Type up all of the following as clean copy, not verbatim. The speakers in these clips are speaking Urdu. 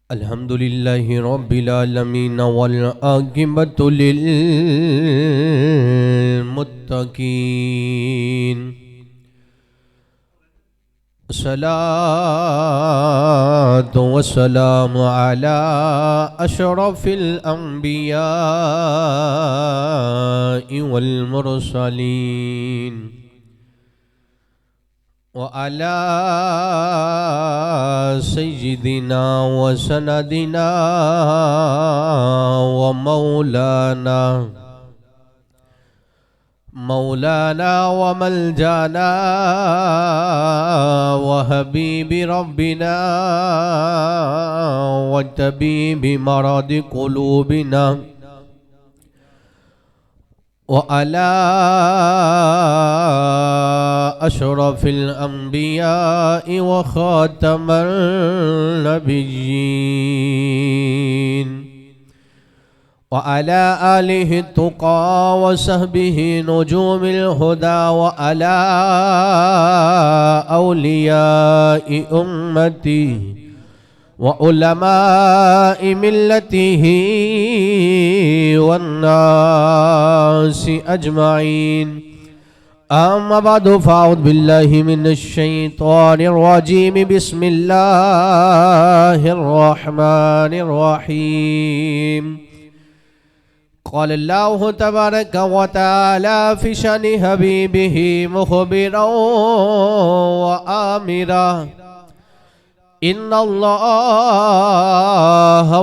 الحمد لله رب العالمين والعاقبة للمتقين الصلاة والسلام على أشرف الأنبياء والمرسلين وعلى سيدنا وسندنا ومولانا وملجانا وحبيب ربنا وطبيب مرض قلوبنا وعلى أشرف الأنبياء وخاتم النبيين وعلى آله التقى وصحبه نجوم الهدى وعلى أولياء أمتي وعلماء ملته والناس أجمعين أما بعد فأعوذ بالله من الشيطان الرجيم بسم الله الرحمن الرحيم قال الله تبارك وتعالى في شأن حبيبه مخبرا وآمرا إن الله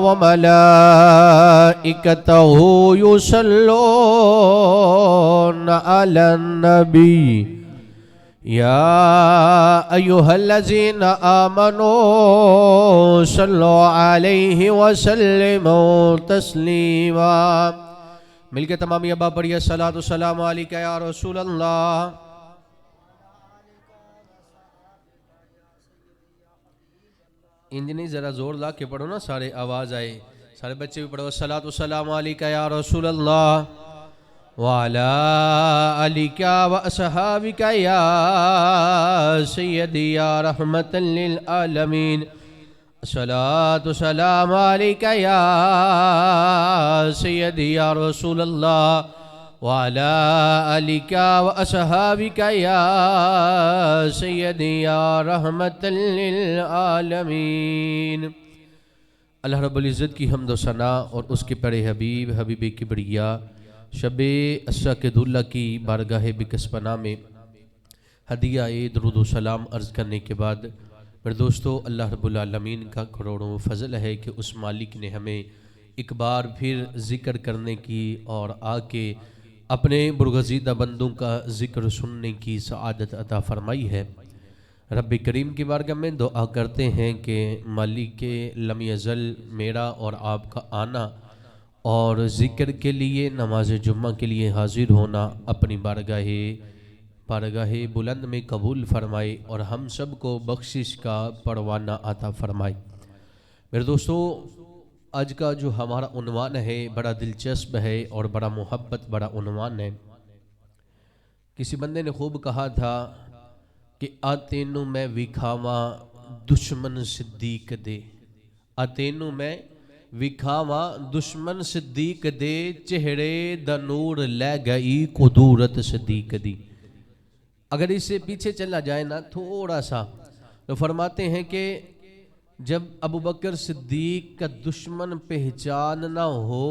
وملائكته يصلون على النبي يا أيها الذين آمنوا صلوا عليه وسلموا تسليما مل کے تمامی ابا پڑھیے الصلاۃ والسلام علیک یا رسول اللہ. انجنی ذرا زور لا کے پڑھو نا، سارے آواز آئے، سارے بچے بھی پڑھو. الصلاۃ والسلام علیک یا رسول اللہ وعلی آلک واصحابک یا سیدی یا رحمت للعالمین. الصلاۃ والسلام علیک یا سیدی یا رسول اللہ وعلی آلک واصحابک یا سیدی یا رحمت للعالمین. اللہ رب العزت کی حمد و ثنا اور اس کے پیارے حبیب کبریا شب اسراء اللہ کی بارگاہ بکس پناہ میں ہدیہ درود و سلام عرض کرنے کے بعد میرے دوستو، اللہ رب العالمین کا کروڑوں فضل ہے کہ اس مالک نے ہمیں ایک بار پھر ذکر کرنے کی اور آ کے اپنے برگزیدہ بندوں کا ذکر سننے کی سعادت عطا فرمائی ہے. رب کریم کی بارگاہ میں دعا کرتے ہیں کہ مالک لم یزل میرا اور آپ کا آنا اور ذکر کے لیے، نماز جمعہ کے لیے حاضر ہونا اپنی بارگاہ بلند میں قبول فرمائے اور ہم سب کو بخشش کا پروانہ عطا فرمائے. میرے دوستو، آج کا جو ہمارا عنوان ہے بڑا دلچسپ ہے اور بڑا محبت بڑا عنوان ہے. کسی بندے نے خوب کہا تھا کہ آتینو میں وکھاواں دشمن صدیق دے، آتینو میں وکھاواں دشمن صدیق دے، چہرے دا نور لے گئی قدورت صدیق دی. اگر اس سے پیچھے چلا جائے نا تھوڑا سا تو فرماتے ہیں کہ جب ابوبکر صدیق کا دشمن پہچان نہ ہو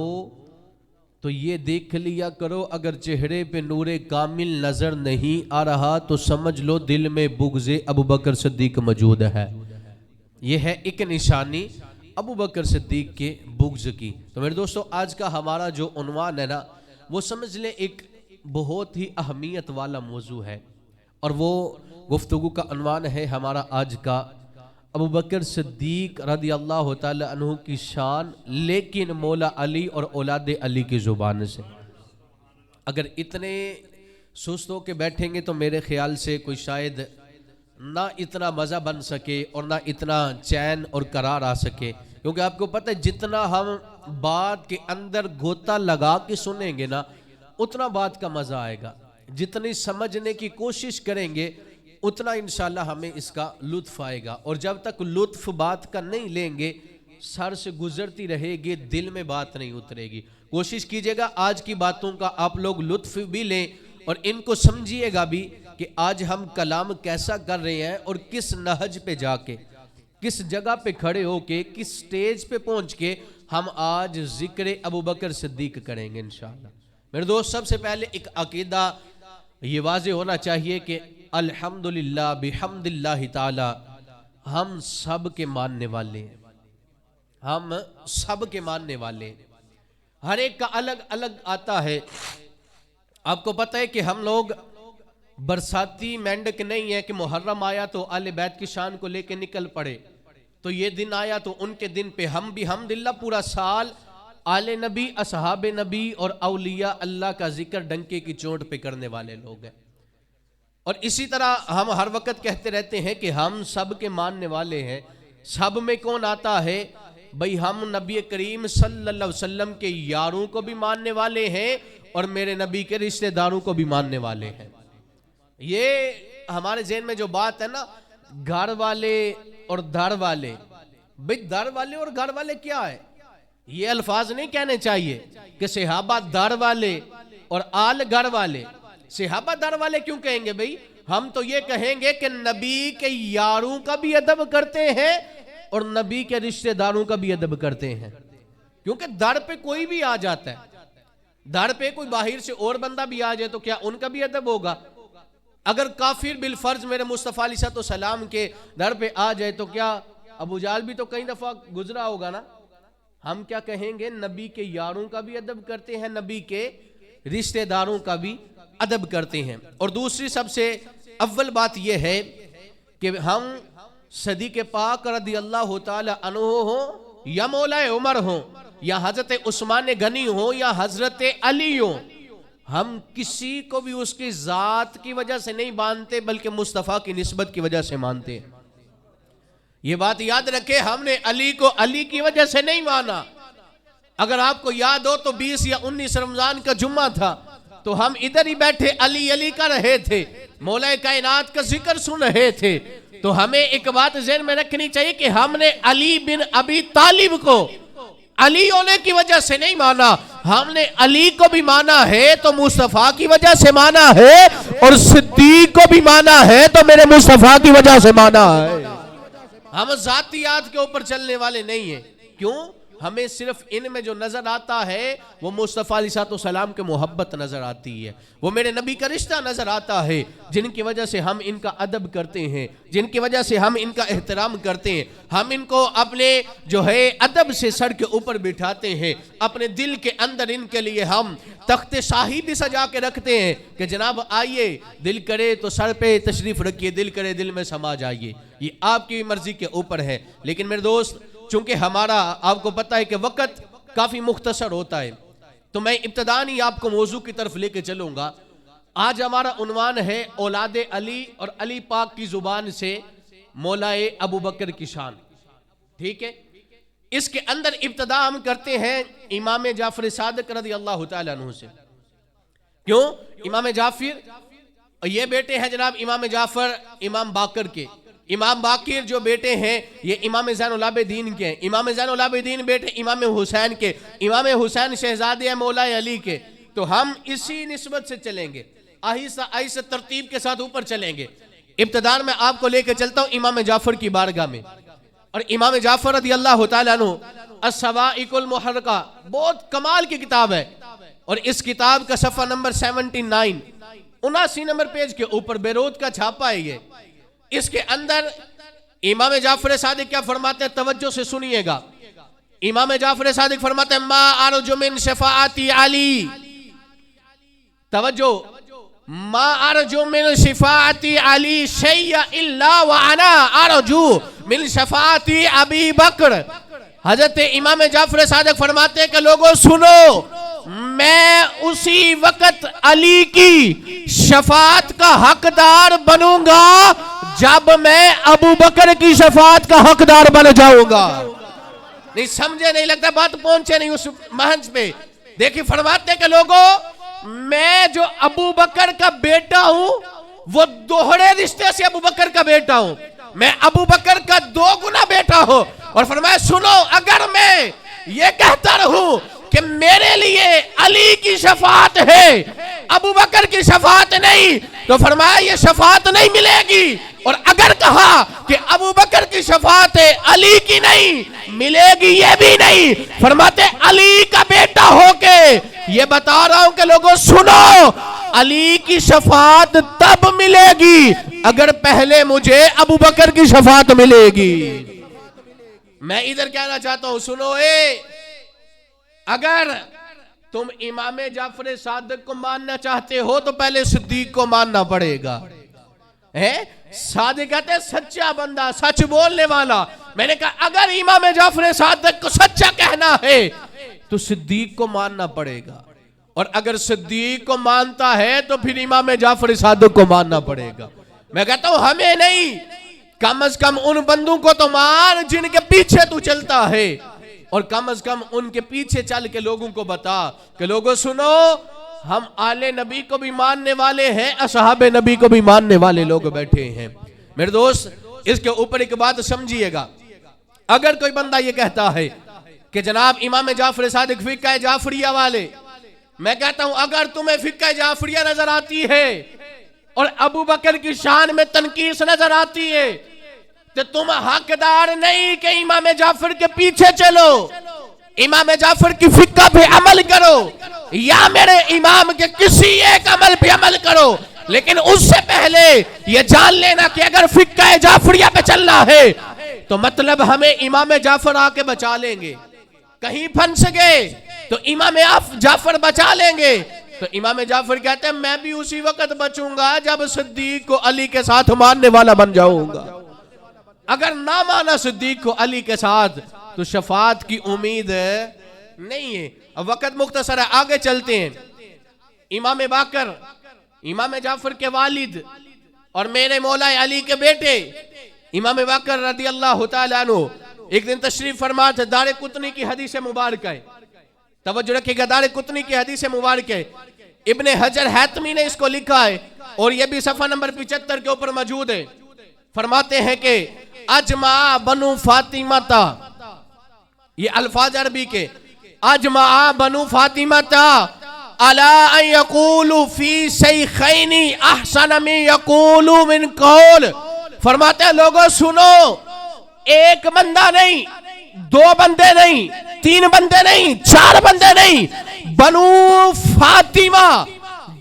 تو یہ دیکھ لیا کرو، اگر چہرے پہ نور کامل نظر نہیں آ رہا تو سمجھ لو دل میں بغض ابوبکر صدیق موجود ہے. یہ ہے ایک نشانی ابوبکر صدیق کے بغض کی. تو میرے دوستو، آج کا ہمارا جو عنوان ہے نا وہ سمجھ لیں ایک بہت ہی اہمیت والا موضوع ہے، اور وہ گفتگو کا عنوان ہے ہمارا آج کا ابوبکر صدیق رضی اللہ تعالی عنہ کی شان، لیکن مولا علی اور اولاد علی کی زبان سے. اگر اتنے سست ہو کے بیٹھیں گے تو میرے خیال سے کوئی شاید نہ اتنا مزہ بن سکے اور نہ اتنا چین اور قرار آ سکے، کیونکہ آپ کو پتہ ہے جتنا ہم بات کے اندر گوتا لگا کے سنیں گے نا اتنا بات کا مزہ آئے گا. جتنی سمجھنے کی کوشش کریں گے اتنا انشاءاللہ ہمیں اس کا لطف آئے گا. اور جب تک لطف بات کا نہیں لیں گے سر سے گزرتی رہے گی، دل میں بات نہیں اترے گی۔ کوشش کیجئے گا آج کی باتوں کا آپ لوگ لطف بھی لیں اور ان کو سمجھیے گا بھی کہ آج ہم کلام کیسا کر رہے ہیں اور کس نہج پہ جا کے، کس جگہ پہ کھڑے ہو کے، کس سٹیج پہ پہنچ کے ہم آج ذکر ابوبکر صدیق کریں گے انشاءاللہ۔ میرے دوست، سب سے پہلے ایک عقیدہ یہ واضح ہونا چاہیے کہ الحمدللہ بحمد اللہ تعالی ہم سب کے ماننے والے ہیں، ہم سب کے ماننے والے ہیں۔ ہر ایک کا الگ الگ آتا ہے۔ آپ کو پتہ ہے کہ ہم لوگ برساتی مینڈک نہیں ہے کہ محرم آیا تو اہل بیت کی شان کو لے کے نکل پڑے، تو یہ دن آیا تو ان کے دن پہ ہم بھی حمدللہ پورا سال آل نبی، اصحاب نبی اور اولیاء اللہ کا ذکر ڈنکے کی چوٹ پہ کرنے والے لوگ ہیں۔ اور اسی طرح ہم ہر وقت کہتے رہتے ہیں کہ ہم سب کے ماننے والے ہیں۔ سب میں کون آتا ہے؟ بھئی ہم نبی کریم صلی اللہ علیہ وسلم کے یاروں کو بھی ماننے والے ہیں اور میرے نبی کے رشتہ داروں کو بھی ماننے والے ہیں۔ یہ ہمارے ذہن میں جو بات ہے نا، گھر والے اور دھڑ والے، بھئی دھڑ والے اور گھر والے کیا ہے؟ یہ الفاظ نہیں کہنے چاہیے کہ صحابہ دھڑ والے اور آل گھر والے۔ صحابہ دھڑ والے کیوں کہیں گے بھئی؟ ہم تو یہ کہیں گے کہ نبی کے یاروں کا بھی ادب کرتے ہیں اور نبی کے رشتہ داروں کا بھی ادب کرتے ہیں، کیونکہ دھڑ پہ کوئی بھی آ جاتا ہے۔ دھڑ پہ کوئی باہر سے اور بندہ بھی آ جائے تو کیا ان کا بھی ادب ہوگا؟ اگر کافر بالفرض میرے مصطفیٰ علیہ السلام کے در پہ آ جائے تو کیا ابو جہل بھی تو کئی دفعہ گزرا ہوگا نا؟ ہم کیا کہیں گے؟ نبی کے یاروں کا بھی ادب کرتے ہیں، نبی کے رشتہ داروں کا بھی ادب کرتے ہیں۔ اور دوسری سب سے اول بات یہ ہے کہ ہم صدیق پاک رضی اللہ تعالی عنہ ہوں یا مولا عمر ہوں یا حضرت عثمان غنی ہوں یا حضرت علی ہوں، ہم کسی کو بھی اس کی ذات کی وجہ سے نہیں مانتے بلکہ مصطفیٰ کی نسبت کی وجہ سے مانتے ہیں۔ یہ بات یاد رکھے، ہم نے علی کو علی کی وجہ سے نہیں مانا۔ اگر آپ کو یاد ہو تو 20 یا 19 رمضان کا جمعہ تھا تو ہم ادھر ہی بیٹھے علی علی کر رہے تھے، مولا کائنات کا ذکر سن رہے تھے، تو ہمیں ایک بات ذہن میں رکھنی چاہیے کہ ہم نے علی بن ابی طالب کو علی ہونے کی وجہ سے نہیں مانا، ہم نے علی کو بھی مانا ہے تو مصطفیٰ کی وجہ سے مانا ہے، اور صدیق کو بھی مانا ہے تو میرے مصطفیٰ کی وجہ سے مانا ہے۔ ہم ذاتیات کے اوپر چلنے والے نہیں ہیں۔ کیوں؟ ہمیں صرف ان میں جو نظر آتا ہے وہ مصطفیٰ علیہ السلام کے محبت نظر آتی ہے، وہ میرے نبی کا رشتہ نظر آتا ہے، جن کی وجہ سے ہم ان کا ادب کرتے ہیں، جن کی وجہ سے ہم ان کا احترام کرتے ہیں، ہم ان کو اپنے جو ہے ادب سے سر کے اوپر بٹھاتے ہیں، اپنے دل کے اندر ان کے لیے ہم تخت شاہی بھی سجا کے رکھتے ہیں کہ جناب آئیے، دل کرے تو سر پہ تشریف رکھیے، دل کرے دل میں سما جائیے، یہ آپ کی مرضی کے اوپر ہے۔ لیکن میرے دوست، چونکہ ہمارا آپ کو پتہ ہے کہ وقت کافی مختصر ہوتا ہے، تو میں ابتداً ہی آپ کو موضوع کی طرف لے کے چلوں گا۔ آج ہمارا عنوان ہے اولاد علی اور علی پاک کی زبان سے مولا ابوبکر کی شان، ٹھیک ہے؟ اس کے اندر ابتدا ہم کرتے ہیں امام جعفر صادق رضی اللہ تعالیٰ عنہ سے۔ کیوں؟ امام جعفر یہ بیٹے ہیں جناب امام جعفر امام باقر کے، امام باقر جو بیٹے ہیں یہ امام زین العابدین کے ہیں، امام زین العابدین بیٹے امام حسین کے، امام حسین شہزادے ہیں مولا علی کے۔ تو ہم اسی نسبت سے چلیں گے، آہستہ آہستہ ترتیب کے ساتھ اوپر چلیں گے۔ ابتداء میں آپ کو لے کے چلتا ہوں امام جعفر کی بارگاہ میں، اور امام جعفر رضی اللہ تعالیٰ عنہ الصواعق المحرقہ بہت کمال کی کتاب ہے، اور اس کتاب کا صفحہ نمبر 79 79 نمبر پیج کے اوپر بیروت کا چھاپا ہے یہ۔ اس کے اندر امام جعفر صادق کیا فرماتے ہیں؟ توجہ سے سنیے گا۔ امام جعفر صادق فرماتے ہیں ما ارجو من شفاعت علی، توجہ، ما ارجو من شفاعت علی شیء الا وانا ارجو من شفاعت ابی بکر۔ حضرت امام جعفر صادق فرماتے ہیں کہ لوگوں سنو، میں اسی وقت علی کی شفاعت کا حقدار بنوں گا جب میں ابو بکر کی شفاعت کا حقدار بن جاؤں گا۔ نہیں سمجھے؟ نہیں لگتا بات پہنچے نہیں اس منچ پہ۔ دیکھیں فرماتے ہیں کہ لوگوں، میں جو ابو بکر کا بیٹا ہوں وہ دوہرے رشتے سے ابو بکر کا بیٹا ہوں، میں ابو بکر کا 2 گنا بیٹا ہوں. اور فرمایا سنو اگر میں یہ کہتا رہوں کہ میرے لیے علی کی شفاعت ہے ابو بکر کی شفاعت نہیں تو فرمایا یہ شفاعت نہیں ملے گی. اور اگر کہا کہ ابو بکر کی شفاعت ہے علی کی نہیں ملے گی یہ بھی نہیں. فرماتے علی کا بیٹا ہو کے یہ بتا رہا ہوں کہ لوگوں سنو علی کی شفاعت تب ملے گی اگر پہلے مجھے ابو بکر کی شفاعت ملے گی. میں ادھر کہنا چاہتا ہوں سنو اگر تم امام جعفر صادق کو ماننا چاہتے ہو تو پہلے صدیق کو ماننا پڑے گا. صادق کہتے ہیں سچا بندہ سچ بولنے والا. میں نے کہا اگر امام جعفر صادق کو سچا کہنا ہے تو صدیق کو ماننا پڑے گا اور اگر صدیق کو مانتا ہے تو پھر امام جعفر صادق کو ماننا پڑے گا. میں کہتا ہوں ہمیں نہیں کم از کم ان بندوں کو تو مان جن کے پیچھے تو چلتا ہے اور کم از کم ان کے پیچھے چل کے لوگوں کو بتا کہ لوگوں سنو ہم آل نبی کو بھی ماننے والے ہیں اصحاب نبی کو بھی ماننے والے لوگ بیٹھے ہیں. میرے دوست اس کے اوپر ایک بات سمجھیے گا. اگر کوئی بندہ یہ کہتا ہے کہ جناب امام جعفر صادق فقہ جعفریہ والے, میں کہتا ہوں اگر تمہیں فقہ جعفریہ نظر آتی ہے اور ابو بکر کی شان میں تنقیص نظر آتی ہے تو تم حقدار نہیں کہ امام جعفر کے پیچھے چلو, امام جعفر کی فقہ پہ عمل کرو یا میرے امام کے کسی ایک عمل پہ عمل کرو. لیکن اس سے پہلے یہ جان لینا کہ اگر فقہ جعفریہ پہ چلنا ہے تو مطلب ہمیں امام جعفر آ کے بچا لیں گے. کہیں پھنس گئے تو امام جعفر بچا لیں گے. تو امام جعفر کہتے ہیں میں بھی اسی وقت بچوں گا جب صدیق کو علی کے ساتھ ماننے والا بن جاؤں گا. اگر نہ مانا صدیق کو علی کے ساتھ تو شفاعت کی امید نہیں ہے. اب وقت مختصر ہے آگے چلتے ہیں. امام باقر امام جعفر کے والد اور میرے مولا علی کے بیٹے امام باقر رضی اللہ تعالیٰ عنہ ایک دن تشریف فرما تھے. دار قطنی کی حدیث مبارک ہے, توجہ رکھیے گا, دار قطنی کی حدیث مبارک ہے. ابن حجر حیتمی نے اس کو لکھا ہے اور یہ بھی صفحہ نمبر 75 کے اوپر موجود ہے. فرماتے ہیں کہ اجمع بنو فاطمہ تا, یہ الفاظ عربی کے, اجمع بنو فاطمہ تا علی ان یقولوا فی شیخین احسن من یقولوا من قول. فرماتے ہیں لوگوں سنو ایک بندہ نہیں, 2 بندے نہیں, 3 بندے نہیں, 4 بندے نہیں, بنو فاطمہ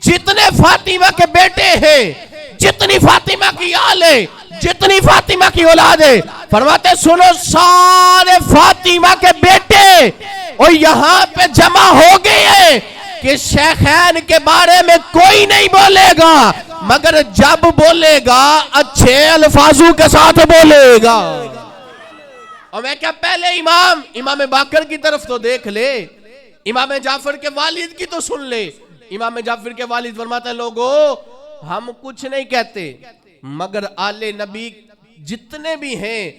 جتنے فاطمہ کے بیٹے ہیں, جتنی فاطمہ کی آل ہے, جتنی فاطمہ کی اولاد ہے, فرماتے سنو سارے فاطمہ کے بیٹے اور یہاں پہ جمع ہو گئے ہیں کہ شیخین کے بارے میں کوئی نہیں بولے گا مگر جب بولے گا اچھے الفاظوں کے ساتھ بولے گا. اور میں کیا پہلے امام باقر کی طرف تو دیکھ لے, امام جعفر کے والد کی تو سن لے. امام جعفر کے والد فرماتا ہے لوگوں ہم کچھ نہیں کہتے مگر آل نبی جتنے بھی ہیں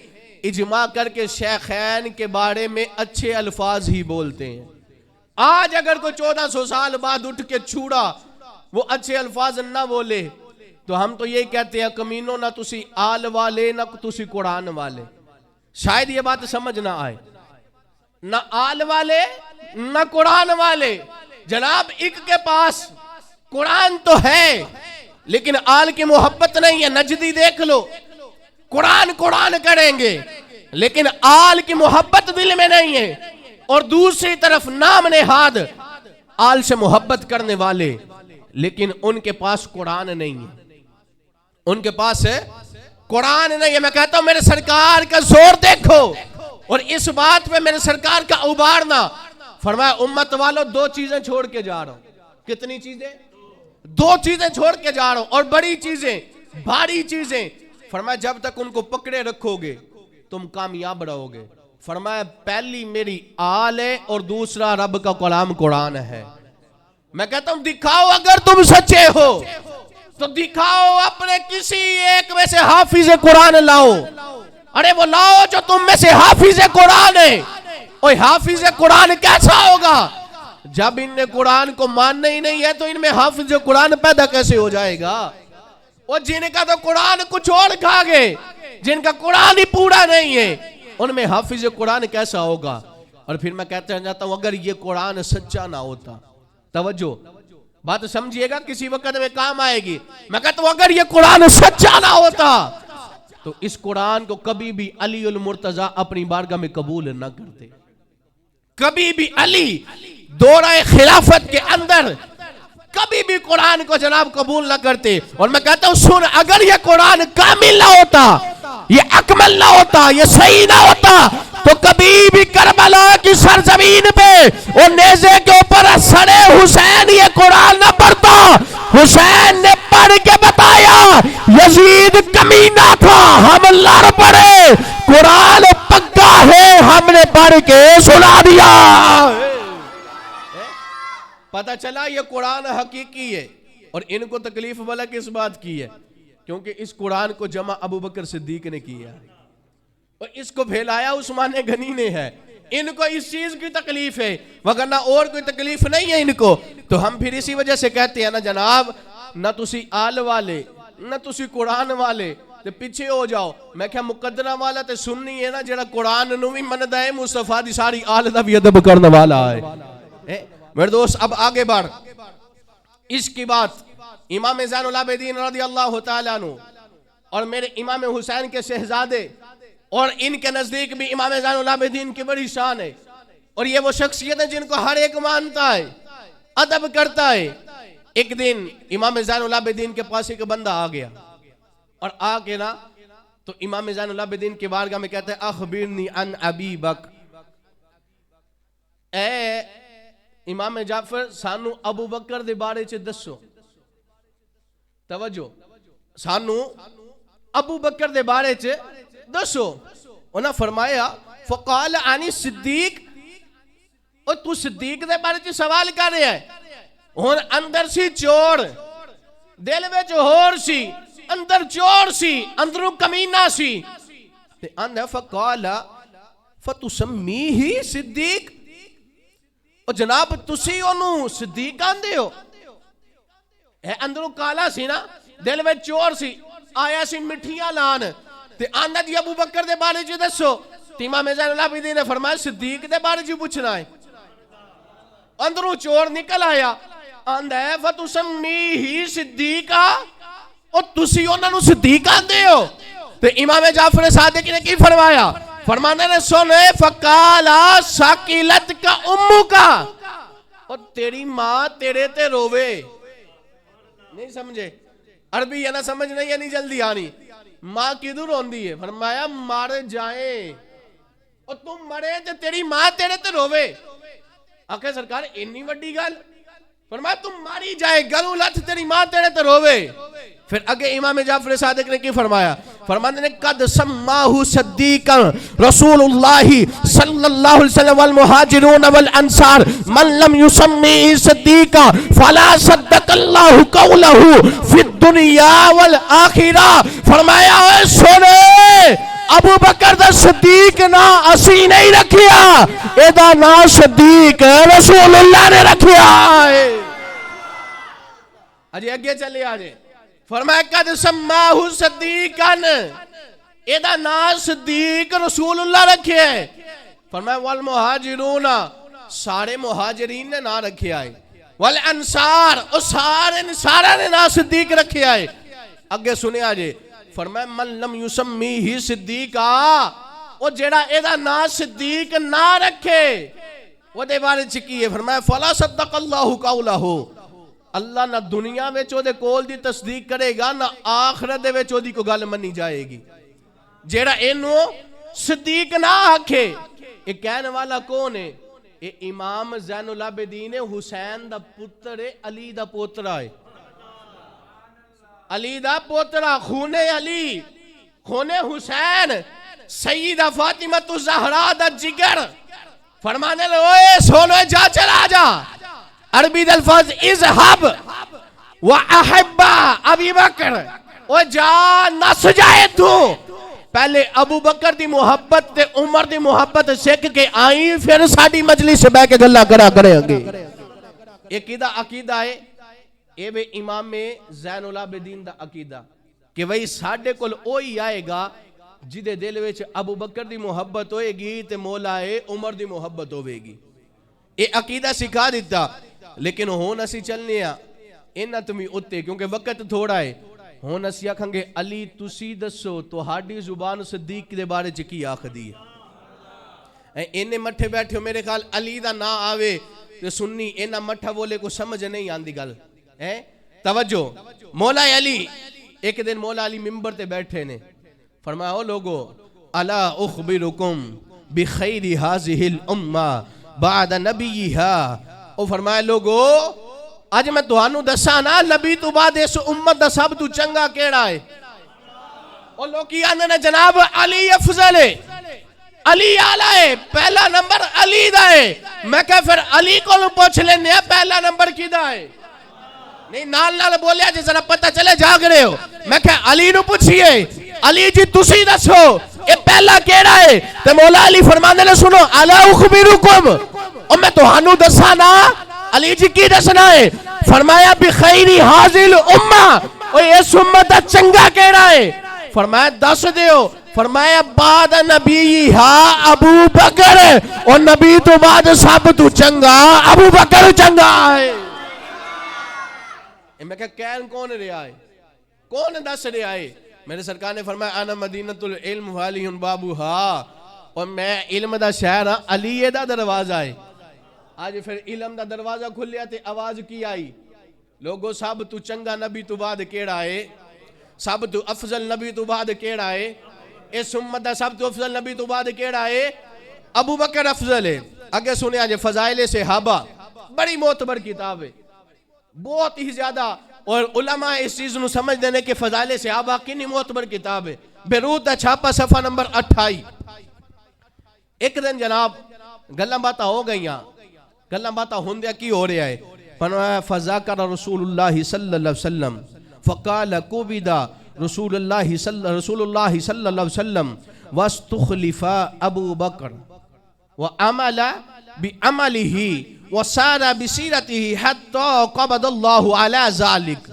اجماع کر کے شیخین کے بارے میں اچھے الفاظ ہی بولتے ہیں. آج اگر کوئی 1400 سال بعد اٹھ کے چھوڑا وہ اچھے الفاظ نہ بولے تو ہم تو یہی کہتے ہیں کمینوں نہ تسی آل والے نہ تسی قرآن والے. شاید یہ بات سمجھ نہ آئے, نہ آل والے نہ قرآن والے. جناب ایک کے پاس قرآن تو ہے لیکن آل کی محبت نہیں ہے. نجدی دیکھ لو, قرآن کریں گے لیکن آل کی محبت دل میں نہیں ہے. اور دوسری طرف نام نہاد آل سے محبت کرنے والے لیکن ان کے پاس قرآن نہیں ہے, ان کے پاس ہے قرآن نہیں ہے. میں کہتا ہوں میرے سرکار کا زور دیکھو اور اس بات پہ میرے سرکار کا ابھارنا. فرمایا امت والو 2 چیزیں چھوڑ کے جا رہا ہوں. کتنی چیزیں؟ 2 چیزیں چھوڑ کے جا رہا ہوں اور بڑی چیزیں, بھاری چیزیں. فرمایا جب تک ان کو پکڑے رکھو گے تم کامیاب رہو گے. فرمایا پہلی میری آل ہے اور دوسرا رب کا کلام قرآن ہے. میں کہتا ہوں دکھاؤ اگر تم سچے ہو تو دکھاؤ اپنے کسی ایک میں سے حافظ قرآن لاؤ. ارے وہ لاؤ جو تم میں سے حافظ قرآن ہے. اوہ حافظ قرآن کیسا ہوگا؟ جب ان نے قرآن کو ماننا ہی نہیں ہے تو ان میں حافظ قرآن پیدا کیسے ہو جائے گا؟ اور جن کا تو قرآن کچھ اور کھا گئے، جن کا قرآن ہی پورا نہیں ہے، ان میں حافظ قرآن کیسا ہوگا؟ اور پھر میں کہتا جاتا ہوں اگر یہ قرآن سچا نہ ہوتا، توجہ بات سمجھیے گا، کسی وقت میں کام آئے گی، میں کہتا ہوں اگر یہ قرآن سچا نہ ہوتا تو اس قرآن کو کبھی بھی علی المرتضی اپنی بارگاہ میں قبول نہ کرتے، کبھی بھی علی دورہ خلافت کے اندر کبھی بھی قرآن کو جناب قبول نہ کرتے۔ اور میں کہتا ہوں سن، اگر یہ قرآن کامل نہ ہوتا، یہ اکمل نہ ہوتا، یہ صحیح نہ ہوتا تو کبھی بھی کربلا کی سرزمین پہ اور نیزے کے اوپر سڑے حسین یہ قرآن نہ پڑھتا۔ حسین نے پڑھ کے بتایا یزید کمینہ تھا، ہم لڑ پڑے، قرآن پکا ہے، ہم نے پڑھ کے سنا دیا۔ پتہ چلا یہ قرآن حقیقی ہے، اور ان کو تکلیف والا کس بات کی ہے؟ کیونکہ اس قرآن کو جمع ابو بکر صدیق نے کیا اور اس کو پھیلایا عثمان غنی نے ہے۔ ان کو اس چیز کی تکلیف ہے، وگرنہ اور کوئی تکلیف نہیں ہے ان کو۔ تو ہم پھر اسی وجہ سے کہتے ہیں نا جناب، نہ تسی آل والے نہ تسی قرآن والے تے پیچھے ہو جاؤ۔ میں کہا مقدرہ والا تے سننی ہے نا جڑا قرآن نو بھی مندہ ہے، مصطفیٰ دی ساری آل دا بھی ادب کرنے والا ہے۔ میرے دوست اب آگے بڑھ، اس کی بات امام زین العابدین رضی اللہ تعالیٰ عنہ اور میرے امام حسین کے شہزادے، اور ان کے نزدیک بھی امام زین العابدین کی بڑی شان ہے، اور یہ وہ شخصیت ہے جن کو ہر ایک مانتا ہے، ادب کرتا ہے۔ ایک دن امام زین العابدین کے پاس ایک بندہ آ گیا، اور آ کے نا تو امام زین العابدین کے بارگاہ میں کہتا ہے اخبرنی عن ابی بکر، اے امام جعفر سانو ابو بکر دے بارے چ دسو۔ توجہ، سانو ابو بکر دے بارے چ دسو۔ انہاں فرمایا فقال عنی صدیق، اور تو صدیق دے بارے چ سوال کر رہا ہے؟ ہن اندر سی چور، دل وچ ہور سی، اندر چور سی، اندروں کمینہ سی، تے اندر فقال فتسمیہ صدیق، اور جناب تسی انہوں صدیق آندے ہو؟ اندروں کالا سی نا، دل میں چور سی، آیا سی مٹھیاں لان، تے آندہ جی ابو بکر دے بارے جی دسو۔ تے امام زین العابدین نے فرمایا صدیق دے بارے جی پوچھنا ہے۔ اندروں چور نکل آیا، آندہ ہے فتسمیہ صدیقہ، اور تسی انہوں صدیق آندے ہو؟ تے امام جعفر صادق نے کی فرمایا؟ فرمانے نے سنے فقالا ساکلت کا امو کا، اور تیری ماں تیرے تے روے۔ نہیں سمجھے؟ عربی ہے نا، سمجھ نہیں ہے، نہیں جلدی آنی۔ ماں کی دور ہوندی ہے، فرمایا مارے جائیں، اور تم مرے تے تیری ماں تیرے تے روے۔ آکھے سرکار انی وڈی گل؟ فرمایا تم ماری جائے، گلو لتھ تیری ماں تیرے تے روے۔ پھر اگے امام جعفر صادق نے کی فرمایا؟ فرمانے نے قد سماہو صدیقا رسول اللہ صلی اللہ علیہ وسلم والمہاجرون والانصار من لم یسمی صدیقا فلا صدق اللہ قولہ فی الدنیا والآخرہ۔ فرمایا اے سنے، ابو بکر دا صدیق نا اسی نہیں رکھیا، ایدہ نا صدیق رسول اللہ نے رکھیا ہے۔ اجھے اگے چلے آجے، فرمایا قد سماہو صدیقاً، ایدہ نا صدیق رسول اللہ رکھے ہے۔ فرمایا والمہاجرون، سارے مہاجرین نے نا رکھے آئے، والانصار، اور سارے نے نا صدیق رکھے آئے۔ اگے سنے آجے، فرمایا من لم یسمیہ صدیقا، اور جیڑا ایدہ نا صدیق نہ رکھے وہ دے بارے چکی ہے۔ فرمایا فلا صدق اللہ قولہ، اللہ نہ دنیا میں چودے کول دی تصدیق کرے گا، نہ آخرت دے چودی کو گل منی جائے گی۔ جیڑا اینو صدیق نہ آکھے، ایک کہنے والا کون ہے؟ اے امام زین العابدین حسین دا پتر علی دا پوترا ہے، علی دا پوترا، خون علی، خون حسین، سیدہ فاطمہ الزہرا دا جگر۔ فرمانے لے اوے سونو جا چلا جا، عربی دلفظ اذهب واحب ابی بکر، او جا نس جائے تو، پہلے ابو بکر دی محبت تے عمر دی محبت سیکھ کے آئیں، پھر ساڑی مجلس سے بے کے گلہ کرا کرے گے۔ ایک عقیدہ ہے، اے بے امام زین العابدین دا عقیدہ۔ کہ وہی ساڈے کول اوہی آئے گا جدے دل وچ ابو بکر دی محبت ہوئے گی تے مولا عمر دی محبت ہوئے گی. اے عقیدہ سکھا دیتا. لیکن ہون اسی چلنے انہاں تمہیں اتے کیونکہ وقت تھوڑا ہے. ہون اسی آکھاں گے علی تسی دسو تہاڈی زبان صدیق دے بارے چ کی آکھدی ہے. انہیں مٹھے بیٹھے ہو میرے خیال علی دا نا آوے تے سنی انہاں مٹھا بولے کو سمجھ نہیں آندی گل. توجہ مولا علی ایک دن مولا علی ممبر تے بیٹھے نے فرمایا او لوگو الا اخبرکم بخیر هذه الامه بعد نبیها. او فرمایا لوگو اج میں تہانوں دساں نا نبی تو بعد اس امت دا سب تو چنگا کیڑا ہے. او لوکی آندے نے جناب علی افضل ہے علی اعلی ہے پہلا نمبر علی دا ہے. میں کہ پھر علی کو پوچھ لینے ہیں پہلا نمبر کیدا ہے. نہیں نال نال بولیا جی ذرا پتہ چلے جاگ رہے ہو. میں کہ علی نو پوچھئے علی جی تسی دسو اے پہلا کیڑا ہے. تے مولا علی فرماندے نے سنو الا اخبرکم او میں تہانوں دساں نا. علی جی کی دسنا ہے. فرمایا بخیر هذه الامه او اس امت دا چنگا کیڑا ہے. فرمایا دس دیو. فرمایا بعد نبیہا ابو بکر اور نبی تو بعد سب تو چنگا ابو بکر چنگا ہے. میں کہا کہن کون رہا ہے کون دس رہا ہے. میرے سرکار نے فرمایا انا مدینۃ العلم والی بابوہا اور میں علم دا شہر ہاں علی دا دروازہ ہے. آج پھر علم دا دروازہ کھلیا تے آواز کی آئی لوگو سب تو چنگا نبی تو بعد کیڑا ہے سب تو افضل نبی تو بعد کیڑا ہے. اس امت دا سب تو افضل نبی تو بعد کیڑا ہے ابو بکر افضل ہے. اگے سنے آج فضائل صحابہ بڑی معتبر کتاب ہے بہت ہی زیادہ اور علماء اس چیز نو سمجھ دینے کہ فضائل صحابہ کنی معتبر کتاب ہے. بیروت دا چھاپا صفحہ نمبر 28. ایک دن جناب گلاں باتاں ہو گئیاں گلاں باتاں ہوندیا کی ہو رہا ہے. فرمایا فذاکر رسول اللہ صلی اللہ علیہ وسلم فقال قبض رسول اللہ صلی اللہ علیہ وسلم واستخلف ابو بکر وعمل بعمله وسار بسیرته حتی قبض اللہ علی ذالک.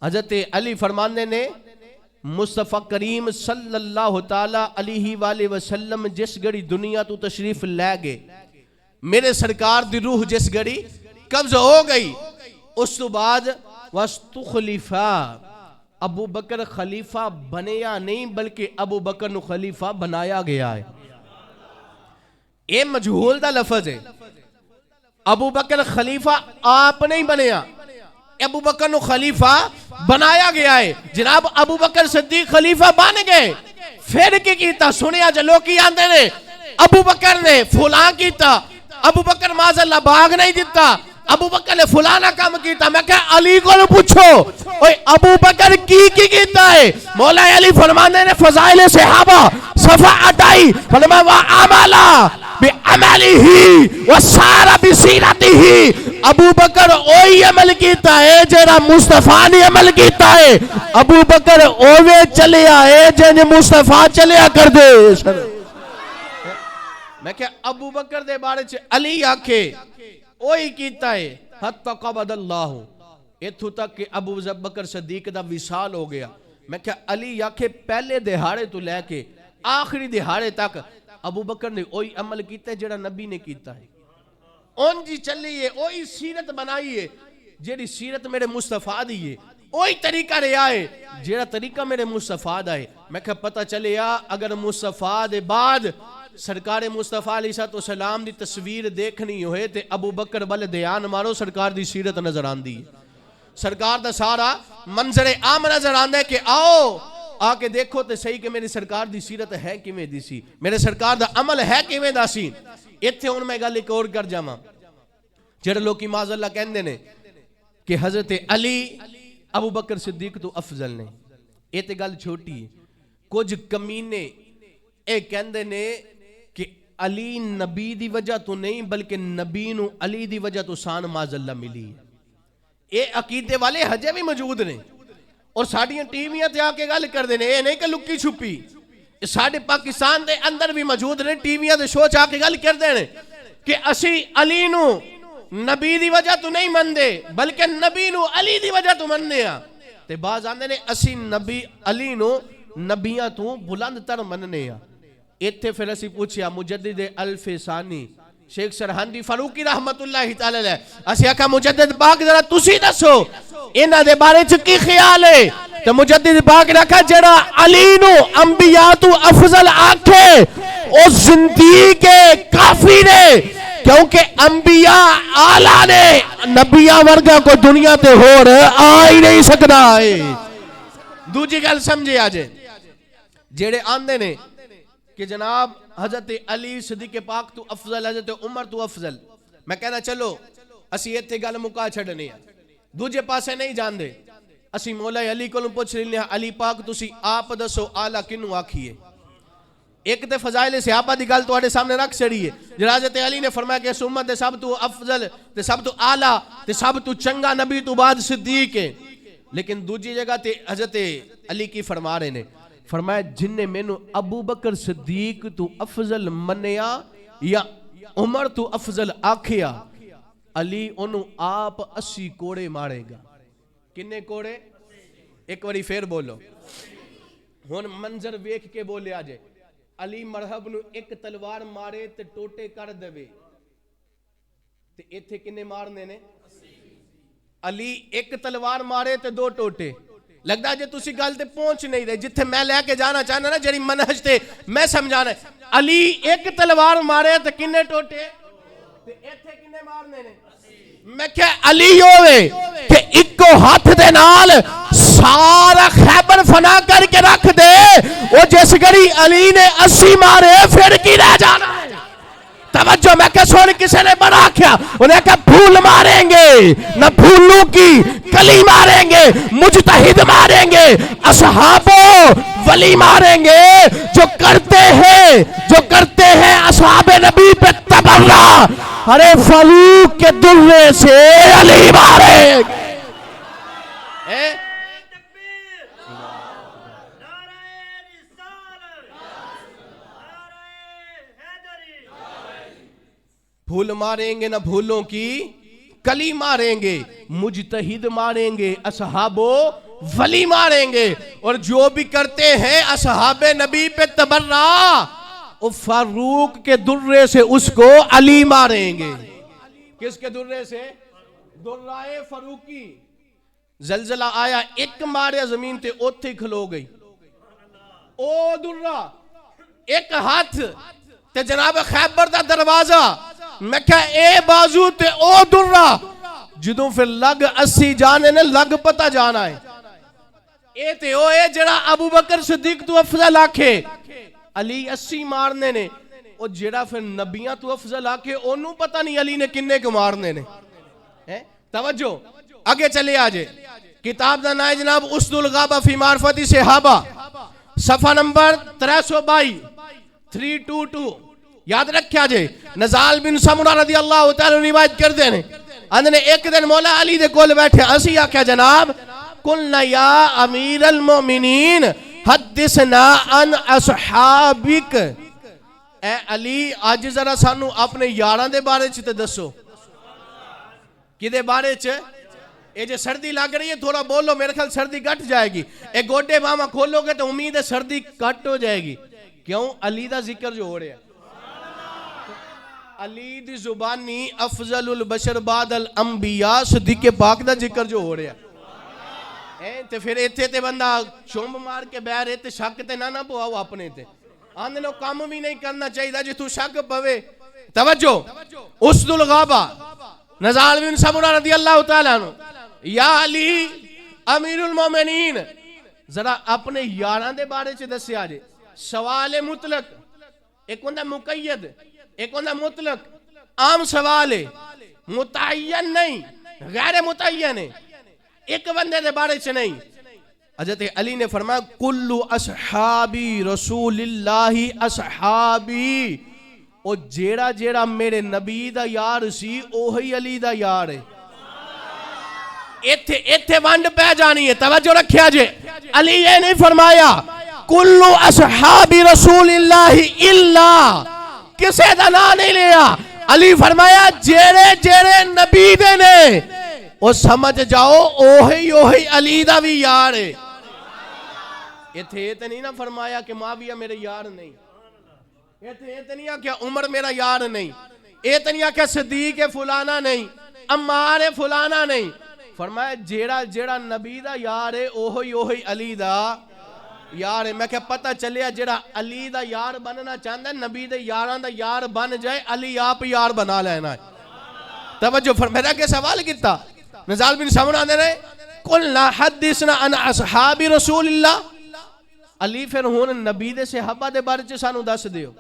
حضرت علی فرمانے نے مصطفیٰ کریم صلی اللہ تعالیٰ علیہ وآلہ وسلم جس گھڑی دنیا تو تشریف لے گئے میرے سرکار دی روح جس گھڑی قبض ہو گئی اس تو بعد واستخلفا ابو بکر خلیفہ بنیا نہیں بلکہ ابو بکر نو خلیفہ بنایا گیا ہے. یہ مجہول دا لفظ ہے. ابو بکر خلیفہ آپ نہیں بنیا ابو بکر نو خلیفہ بنایا گیا ہے. جناب ابو بکر صدیق خلیفہ بن گئے پھر کی کیتا سنیا جلو کی آندے نے ابو بکر نے فلاں کیتا ابو بکر معاذ اللہ باغ نہیں دیتا ابو بکر نے فلانا کام کیتا. میں کہا علی کو پوچھو اوے ابو بکر کی کیتا ہے. مولا علی فرمانے نے فضائل صحابہ صفحہ 28 فرمایا وعملا بعمله وسار بسیرته ابو بکر اوہی عمل کیتا ہے جیڑا مصطفیٰ نے عمل کیتا ہے. ابو بکر اوے چلے آئے جن مصطفیٰ چلیا کر دے. میں کہ ابو بکر دے بارے چ علی آکھے اوہی کیتا ہے حتی قبض اللہ اتھو تک کہ ابو بکر صدیق دا وصال ہو گیا. میں کہ علی آکھے پہلے دہاڑے تو لے کے آخری دہاڑے تک ابو بکر نے اوہی عمل کیتا ہے جڑا نبی نے کیتا ہے. اون جی چلیے اوہی سیرت بنائیے جیڑی سیرت میرے مصطفیٰ دی ہے اوہی طریقہ رہا ہے جیڑا طریقہ میرے مصطفیٰ دا ہے. میں کہ پتہ چلے اگر مصطفیٰ دے بعد سرکار مصطفیٰ علیہ السلام دی تصویر دیکھنی ہوئے تے ابو بکر بل دیان مارو سرکار دی سیرت نظر آن دی. سرکار دا سارا منظر عام نظر آن دے کہ آؤ آ کے دیکھو تے صحیح کہ میری سرکار دی سیرت ہے کیویں دی سی میرے سرکار دا عمل ہے کیویں دا سی. ایتھے ہن میں گل ایک اور کر جاواں جڑے لوکی معاذ اللہ کہندے نے کہ حضرت علی ابو بکر صدیق تو افضل نے. یہ تے گل چھوٹی ہے. کچھ کمینے اے کہندے نے کہ علی نبی دی وجہ تو نہیں بلکہ نبی نو علی دی وجہ تو شان معاذ اللہ ملی ہے. اے عقیدے والے ہجے بھی موجود نے اور ساڑیاں ٹیویاں تے آ کے گل کر دینے. اے نہیں کہ لکی چھپی ساڑے پاکستان دے اندر بھی موجود نے ٹیویاں دے شو چاہ کے گل کر دینے کہ اسی علی نو نبی دی وجہ تو نہیں مندے بلکہ نبی نو علی دی وجہ تو مندے ہاں. تے بعض آندے نے اسی نبی علی نو نبیاں تو بلند تر مننے آ. ایتھے پھر اسی پوچھیا مجدد الف ثانی شیخ سرہندی فاروقی رحمت اللہ تعالی علیہ اسی آکھا مجدد پاک ذرا تسی دسو انہاں دے بارے چ کی خیال ہے؟ تے مجدد پاک نے آکھا جڑا علی نو انبیاء تو افضل آکھے او زندیق کافر ہے، کیونکہ انبیاء اعلیٰ نے نبیاں ورگا کو دنیا تے ہور آ ہی نہیں سکدا ہے. دوجی گل سمجھے آجے جیڑے آندے نے کہ جناب حضرت علی صدیق پاک تو افضل، حضرت عمر تو افضل، میں کہنا چلو اسی ایتھے گل مکا چھڑنی ہے، دوجے پاسے نہیں جان دے. اسی مولا علی کو پوچھ لینے ہیں علی پاک تسی آپ دسو آلہ کنو آکھیے. ایک تے فضائل صحابہ دی گل تواڈے سامنے رکھ چھڑی ہے. جڑا حضرت علی نے فرمایا کہ اس امت دے سب تو افضل تے سب تو اعلیٰ تے سب تو چنگا نبی تو بعد صدیق ہے. لیکن دوجی جگہ تے حضرت علی کی فرما رہے نے، فرمایا جن نے مینوں ابو بکر صدیق تو افضل منیا یا عمر تو افضل آکھیا، علی انہوں آپ 80 کوڑے مارے گا. کنے کوڑے؟ ایک واری پھر بولو. ہن منظر ویکھ کے بولے آجے علی مرحب نو ایک تلوار مارے تے ٹوٹے کر دوے تے ایتھے کنے مارنے نے؟ علی ایک تلوار مارے تے 2 ٹوٹے. لگتا ہے جے تسی گل تے پہنچ نہیں رہے جتھے میں لے کے جانا چاہنا نا جڑی منہج تے میں سمجھانا ہے. علی ایک تلوار مارے تے کنے ٹوٹے تے ایتھے کنے مارنے نے؟ میں کہ علی ہوئے کہ ایکو ہاتھ دے نال سارا خیبر فنا کر کے رکھ دے، وہ جس گھڑی علی نے 80 مارے پھر کی رہ جانا ہے. توجہ میں کہ سوڑ کسے نے بڑا کیا انہیں کہا پھول ماریں گے نہ پھولوں کی کلی ماریں گے، مجتہد ماریں گے، اصحابوں ولی ماریں گے، جو کرتے ہیں اصحاب نبی پہ تبرہ ارے فاروق کے درے سے علی ماریں گے. پھول ماریں گے نہ پھولوں کی کلی ماریں گے، مجتہد ماریں گے، اصحابو ولی ماریں گے، اور جو بھی کرتے ہیں اصحاب نبی پہ تبرہ وہ فاروق کے درے سے اس کو علی ماریں گے. کس کے درے سے؟ درائے فاروقی. زلزلہ آیا ایک مارے زمین تے اوتھے کھلو گئی. او درہ ایک ہاتھ تے جناب خیبر دا دروازہ، میں کہا اے بازو تے او درہ جدوں پھر لگ 80 جانے نے لگ پتا جانا ہے. اے تے او اے جڑا ابو بکر صدیق تو افضل آکھے علی 80 مارنے نے، او جڑا پھر نبیاں تو افضل آکھے انہوں پتہ نہیں علی نے کنے کو مارنے نے. توجہ آگے چلے آجے. کتاب دا نائے جناب اسد الغابہ فی معرفت صحابہ، صفحہ نمبر 322 322. یاد رکھیا جے نزال بن سمرہ رضی اللہ تعالی روایت کر دینے اندنے ایک دن مولا علی دے کول بیٹھے اسی آکھیا جناب قلنا یا امیر المومنین حدثنا عن اصحابک. اے علی آج ذرا سانو اپنے یاراں دے بارے چھتے دسو. کی دے بارے چھے؟ اے جے سردی لگ رہی ہے تھوڑا بولو، میرے خیال سردی گھٹ جائے گی. اے گوڑے ماما کھولو گے تو امید ہے سردی گھٹ ہو جائے گی. کیوں؟ علی دا ذکر جو ہو رہا ہے. علی دی زبانی افضل البشر بعد الانبیاء صدیق پاک دا ذکر جو ہو رہا ہے. تے پھر ایتھے تے بندہ چومب مار کے بہ رہے تے شک تے نہ پواؤ اپنے تے آندے نو کام بھی نہیں کرنا چاہیے جی تو شک پوے. توجہ اسد الغابہ نزال بن سمرہ رضی اللہ تعالیٰ عنہ یا علی امیر المومنین ذرا اپنے یاراں دے بارے چ دسیا جے. سوال مطلق ایک ہوندہ مقید ایک ہوندہ مطلق عام سوال ہے، متعین نہیں غیر متعین ہے، ایک بندے دے بارے چ نہیں. حضرت علی نے فرمایا کل اصحابی رسول اللہ اصحابی، او جیڑا جیڑا میرے نبی دا یار سی اوہی علی دا یار ہے. ایتھے وانڈ پہ جانی ہے. توجہ رکھیا جے علی یہ نہیں فرمایا کل اصحابی رسول اللہ اللہ کسے دا نا نہیں لیا. علی فرمایا جیڑے جیڑے نبی دے نے او سمجھ جاؤ اوہی علی دا بھی یار ہے. یہ تھے تے نہیں نہ فرمایا کہ معاویہ میرے یار نہیں, یہ تے نہیں کہ عمر میرا یار نہیں, یہ تے نہیں کہ صدیق فلانا نہیں, عمار فلانا نہیں. فرمایا جیڑا نبی دا یار ہے اوہی علی دا یار ہے. میں کہ پتہ چلیا جیڑا علی دا یار بننا چاہتا ہے نبی دے یاران دا یار بن جائے, علی آپ یار بنا لینا ہے. توجہ فرمایا کہ سوال کیتا نزال بن سمرہ نے رہے قلنا حدثنا عن اصحاب رسول اللہ. علی پھر ہون نبی دے صحابہ دے بارے چ سانو دس دیو.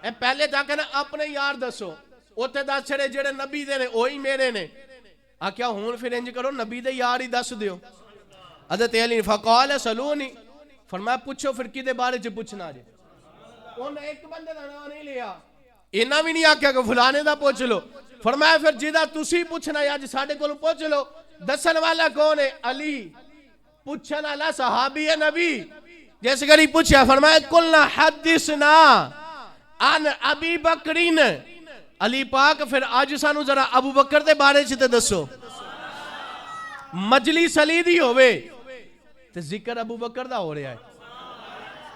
اے پہلے جا کے اپنے یار دسو, اوتے دس چھڑے جڑے نبی دے نے وہی میرے نے. کیا ہون پھر انج کرو نبی دے یار ہی دس دیو. حضرت علی فقال سلونی, فرمایا پوچھو پھر کدے بارے چ پوچھنا جے. انہیں ایک بندے دا نام نہیں لیا, اینا بھی نہیں آکھیا کہ فلانے دا پوچھ لو. فرمایا پھر جدا تسی پوچھنا یا جی ساڑھے کو پوچھ لو. دسن والا کون ہے؟ علی. پوچھن والا صحابی ہے نبی. جیسے کری پوچھا فرمایا قلنا حدثنا عن ابی بکرین. علی پاک پھر آج سانو ذرا ابو بکر دے بارے چھتے دسو. مجلس علی دی ہوئے تے ذکر ابو بکر دا ہو رہا ہے.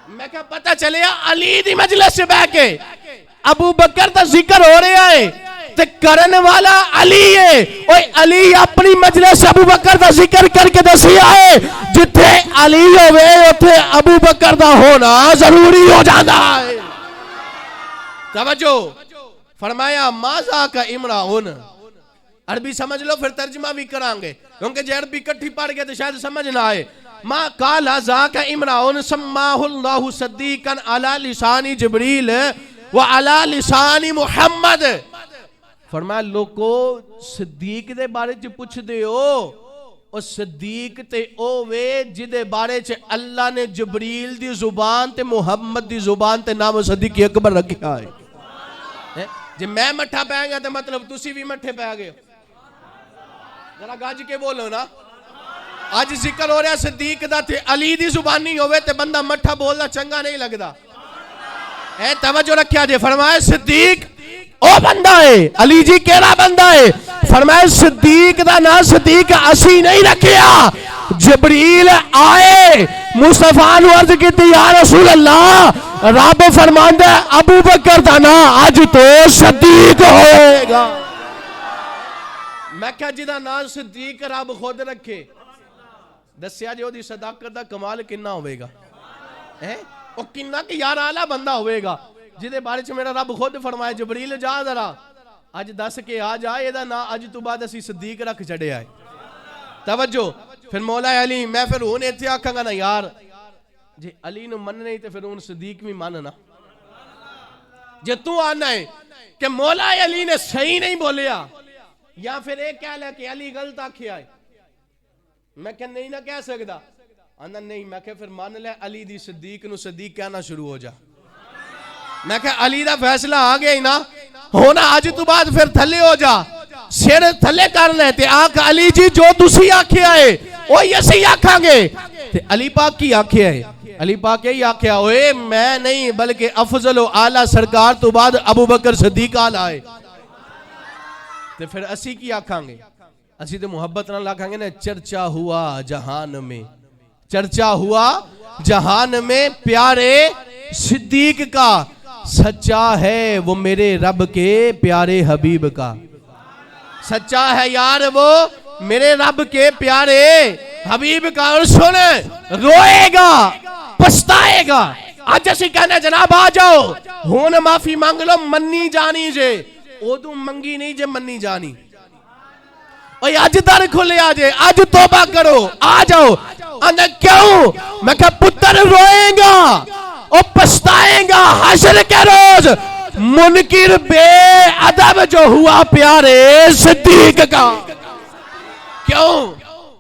میں کہا پتہ چلے علی دی مجلس سے بہ کے ابو بکر دا ذکر ہو رہا ہے تے کرن والا علی ہے. اوہ علی اپنی مجلس ابو بکر دا ذکر کر کے دسیا ہے جتھے علی ہوئے اتھے ابو بکر دا ہونا ضروری ہو جانا ہے. توجہ فرمایا مازا کا امراؤن. عربی سمجھ لو پھر ترجمہ بھی کرانگے کیونکہ جے عربی کٹھی پڑھ گئے تو شاید سمجھ نہ آئے. ما قالا ذاک امراؤن سماہ اللہ صدیقا علی لسان جبریل وعلی لسان محمد. فرمایا لوگو صدیق دے بارے چ پوچھ دے او صدیق تے او وے جدے بارے چ اللہ نے جبریل دی زبان تے محمد دی زبان تے نام صدیق اکبر رکھیا ہے. جی میں مٹھا پہ گیا تو مطلب تسی بھی مٹھے پہ گئے. ذرا گاج کے بولو نا. آج ذکر ہو رہا صدیق دا تے علی دی زبانی ہوئے تے بندہ مٹھا بولنا چنگا نہیں لگ دا. اے توجہ رکھیا جے. فرمائے صدیق او بندہ ہے. علی جی کیڑا بندہ ہے؟ فرمائے صدیق دا نا صدیق اسی نہیں رکھیا. جبریل آئے مصطفیٰ نو عرض کی یا رسول اللہ رب فرماندہ ابو بکر دا نا آج تو صدیق ہوئے گا. میں کہا جدا نا صدیق رب خود رکھے دسیا جو دی صداقت دا کمال کنہ ہوئے گا. او کنہ کہ یار آلہ بندہ ہوئے گا جدے بارے چھے میرا رب خود فرمائے جبریل جا ذرا آج دس کے آج آئے دا نا آج تو بعد اسی صدیق رکھ چڑے آئے. توجہ پھر مولا علی میں پھر انہیں اتھے آکھاں گا نا یار جے علی نو من نہیں تے پھر ان صدیق بھی ماننا. جے تو آنا ہے کہ مولا علی نے صحیح نہیں بولیا یا پھر ایک کہہ لے کہ علی غلط آکھے آئے, میں کہ نہیں نہ کہہ سکتا. آنا نہیں میں کہ پھر مان لے علی دی صدیق نو صدیق کہنا شروع ہو جا. میں کہ علی دا فیصلہ آگیا ہی نا ہونا آج تو بعد پھر تھلے ہو جا سیر تھلے کر لے تے آنکھ علی جی جو دوسری آنکھیں آئے وہ یسی آنکھاں گے تے علی پاک کی آنکھیں آئے. علی پاک یہی آنکھیں آئے میں نہیں بلکہ افضل و اعلیٰ سرکار تو بعد ابو بکر صدیق آل آئے. تے پھر اسی کی آنکھاں گے اسی تے محبت نہ لاکھاں گے نا. چرچا ہوا جہان میں چرچا ہوا جہان میں پیارے صدیق کا سچا ہے وہ میرے رب کے پیارے حبیب کا. سچا ہے یار وہ میرے رب کے پیارے حبیب کا. اور سن روئے گا پچھتائے گا. آج اسی کہنے جناب آ جاؤ ہون معافی مانگ لو منی جانی جے اودو منگی نہیں جے منی جانی. اور آج در کھلے آجے آج توبہ کرو آ جاؤ. اندر کیوں میں کہا پتر روئے گا اور پچھتائیں گا حشر کے روز منکر بے ادب جو ہوا پیارے صدیق کا. کیوں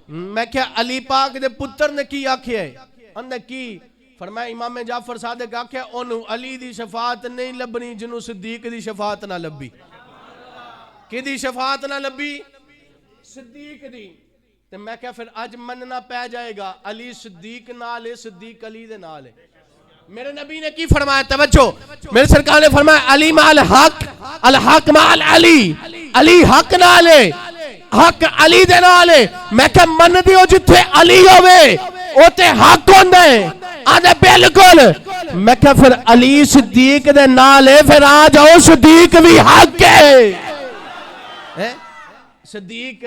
میں کیا علی پاک دے پتر نے کی آکھے ہے اندر کی فرمایا امام جعفر صادق آکھے انہوں علی دی شفاعت نہیں لبنی جنہوں صدیق دی شفاعت نہ لبی. کی دی شفاعت نہ لبی؟ صدیق دی. تو میں کہا پھر آج مننا پہ جائے گا علی صدیق نالے صدیق علی دے نالے. میرے نبی نے کی فرمایا توجہ میرے سرکار نے فرمایا علی مع الحق الحق مع علی علی حق نالے حق علی دے نال ہے. میں کہ من دیو جتھے علی ہوئے اوتے حق ہوندے. آدھے بالکل. میں کہ پھر علی صدیق دے نال ہے, پھر آ جاؤ صدیق بھی حق ہے. صدیق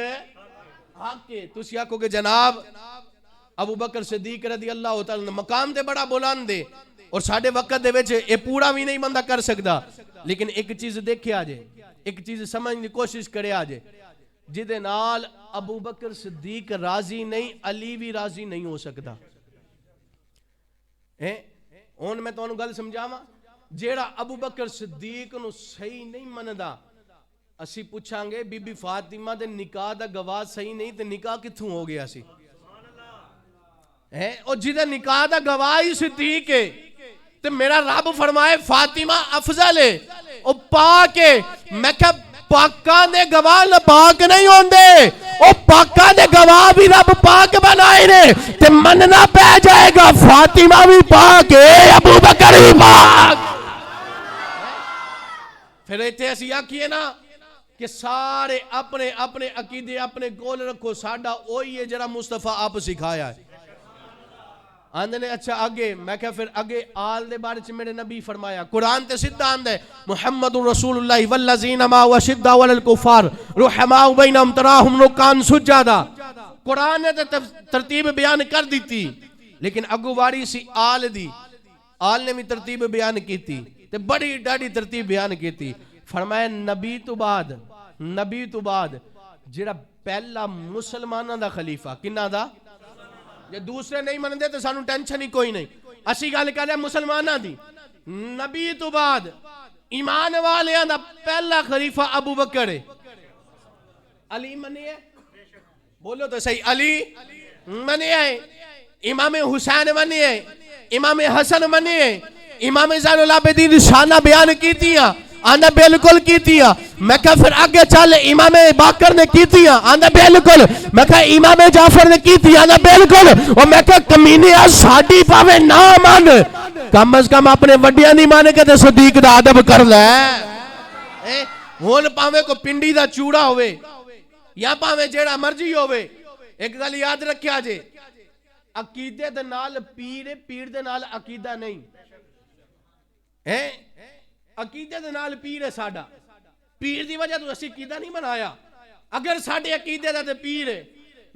حق ہے. تسی آکھو کہ جناب ابو بکر صدیق رضی اللہ تعالیٰ مقام تے بڑا بلند ہے اور ساڑھے وقت دے ویچے اے پورا بھی نہیں بندہ کر سکتا, لیکن ایک چیز دیکھے آجے, ایک چیز سمجھنے کوشش کرے آجے. جدے نال ابو بکر صدیق راضی نہیں, علی بھی راضی نہیں ہو سکتا. ہون میں تو انہوں گل سمجھاما, جیڑا ابو بکر صدیق نو صحیح نہیں مندہ, اسی پوچھاں گے بی بی فاطمہ دے نکاح دا گواہ صحیح نہیں تے نکاح کتھوں ہو گیا سی. اور جدے نکاح دا گواہ ہی صدیق ہے تے میرا رب فرمائے فاطمہ افضل ہے او پاک ہے. میں کہ پاکاں دے گواہ نہ پاک نہیں ہوندے, او پاکاں دے گواہ بھی رب پاک بنائے نے تے مننا پہ جائے گا فاطمہ بھی پاک ہے, ابو بکر بھی پاک. پھر ایتے ایسی آکھیے نا کہ سارے اپنے اپنے عقیدے اپنے گول رکھو, ساڑھا اوہی ہے جرا مصطفیٰ آپ سکھایا ہے. آندھے نے اچھا آگے, میں کہا پھر آگے آل دے بارے چھ میرے نبی فرمایا, قرآن تے سدھا آندھے محمد رسول اللہ والذین ما وشدہ والکفار رحماء بینہم تراہم رکان سجادہ. قرآن نے ترتیب بیان کر دیتی, لیکن اگواری سی آل دی, آل نے بھی ترتیب بیان کی تھی تے بڑی ڈاڑی ترتیب بیان کی تھی. فرمایا نبی تو بعد جڑا پہلا مسلمانہ دا خلیفہ کنہ دا, یہ دوسرے نہیں مندے تو سانو ٹینشن ہی کوئی نہیں, اسی گل کر رہے مسلمانہ دی. نبی تو بعد ایمان والے دا پہلا خلیفہ ابو بکر ہے. علی منی ہے, بولو تو صحیح, علی منی ہے, امام حسین منی ہے, امام حسن منی ہے, امام زین العابدین شانہ بیان کی تیاں, آندھا بالکل کی تیاں. میں کہا پھر آگے چل امام باقر نے کی تیاں, آندھا بالکل. میں کہا امام جعفر نے کی تیاں, آندھا بالکل. اور میں کہا کمینے ساڑھی پاوے نہ مان, کم از کم اپنے وڈیاں نہیں مانے کہ تے صدیق دا عدب کر لے. ہون پاوے کو پنڈی دا چوڑا ہوئے یا پاوے جیڑا مرجی ہوئے, ایک گل یاد رکھیا جے, عقیدے دے نال پیر, پیر دے نال عقیدہ نہیں. عقیدے دے نال پیر ہے ساڑھا, پیر دی وجہ تو اسی عقیدہ نہیں بنایا. اگر ساڑھے عقیدے دا تے پیر ہے